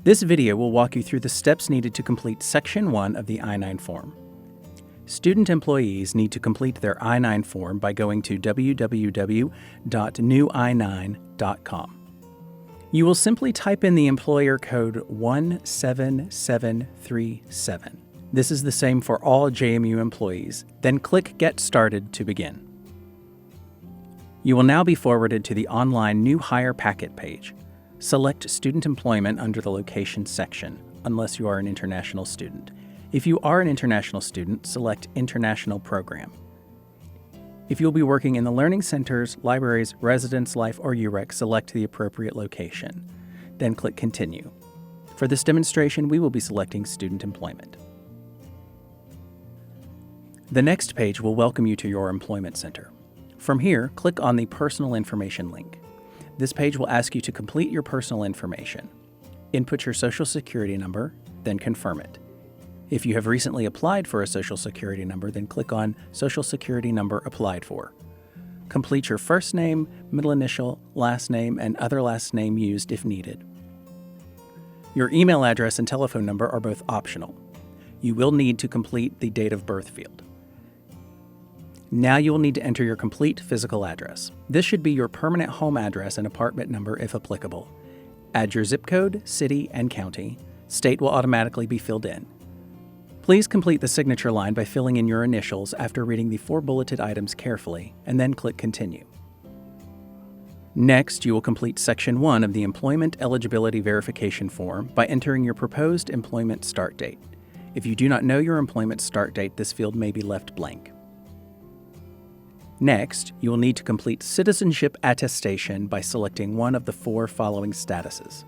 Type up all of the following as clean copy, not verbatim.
This video will walk you through the steps needed to complete Section 1 of the I-9 form. Student employees need to complete their I-9 form by going to www.newI9.com. You will simply type in the employer code 17737. This is the same for all JMU employees. Then click Get Started to begin. You will now be forwarded to the online New Hire Packet page. Select Student Employment under the Location section, unless you are an international student. If you are an international student, select International Program. If you'll be working in the learning centers, libraries, residence life, or UREC, select the appropriate location. Then click Continue. For this demonstration, we will be selecting Student Employment. The next page will welcome you to your employment center. From here, click on the Personal Information link. This page will ask you to complete your personal information. Input your Social Security number, then confirm it. If you have recently applied for a Social Security number, then click on Social Security Number Applied For. Complete your first name, middle initial, last name, and other last name used if needed. Your email address and telephone number are both optional. You will need to complete the date of birth field. Now you will need to enter your complete physical address. This should be your permanent home address and apartment number if applicable. Add your zip code, city, and county. State will automatically be filled in. Please complete the signature line by filling in your initials after reading the 4 bulleted items carefully, and then click Continue. Next, you will complete Section 1 of the Employment Eligibility Verification form by entering your proposed employment start date. If you do not know your employment start date, this field may be left blank. Next, you will need to complete Citizenship Attestation by selecting one of the 4 following statuses.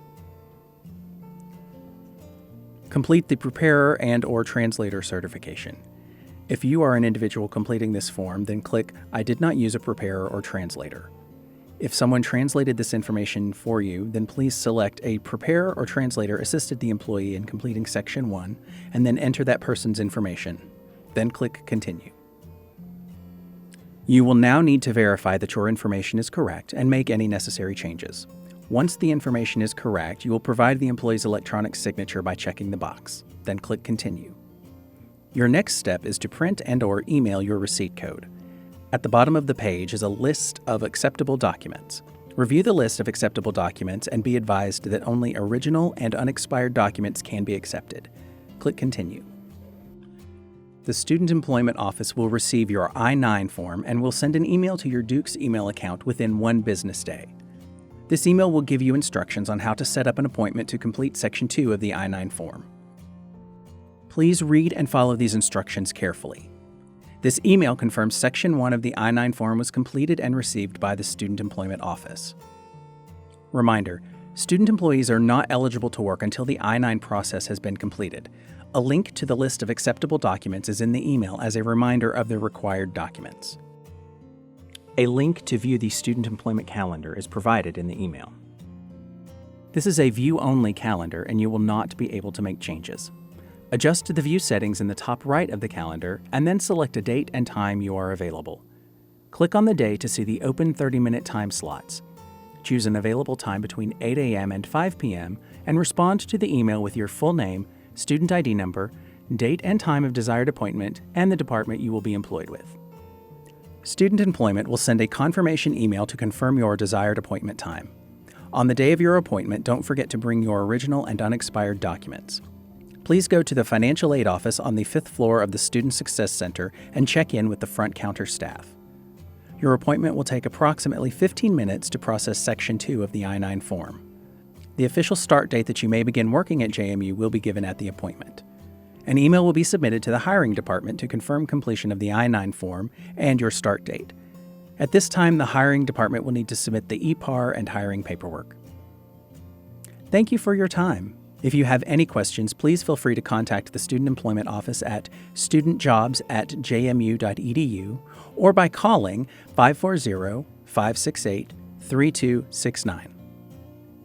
Complete the Preparer and/or Translator certification. If you are an individual completing this form, then click I did not use a preparer or translator. If someone translated this information for you, then please select a preparer or translator assisted the employee in completing Section 1, and then enter that person's information. Then click Continue. You will now need to verify that your information is correct and make any necessary changes. Once the information is correct, you will provide the employee's electronic signature by checking the box. Then click Continue. Your next step is to print and/or email your receipt code. At the bottom of the page is a list of acceptable documents. Review the list of acceptable documents and be advised that only original and unexpired documents can be accepted. Click Continue. The Student Employment Office will receive your I-9 form and will send an email to your Duke's email account within 1 business day. This email will give you instructions on how to set up an appointment to complete Section 2 of the I-9 form. Please read and follow these instructions carefully. This email confirms Section 1 of the I-9 form was completed and received by the Student Employment Office. Reminder: student employees are not eligible to work until the I-9 process has been completed. A link to the list of acceptable documents is in the email as a reminder of the required documents. A link to view the student employment calendar is provided in the email. This is a view-only calendar and you will not be able to make changes. Adjust the view settings in the top right of the calendar and then select a date and time you are available. Click on the day to see the open 30-minute time slots. Choose an available time between 8 a.m. and 5 p.m. and respond to the email with your full name, student ID number, date and time of desired appointment, and the department you will be employed with. Student Employment will send a confirmation email to confirm your desired appointment time. On the day of your appointment, don't forget to bring your original and unexpired documents. Please go to the Financial Aid Office on the 5th floor of the Student Success Center and check in with the front counter staff. Your appointment will take approximately 15 minutes to process Section 2 of the I-9 form. The official start date that you may begin working at JMU will be given at the appointment. An email will be submitted to the hiring department to confirm completion of the I-9 form and your start date. At this time, the hiring department will need to submit the EPAR and hiring paperwork. Thank you for your time. If you have any questions, please feel free to contact the Student Employment Office at studentjobs@jmu.edu or by calling 540-568-3269.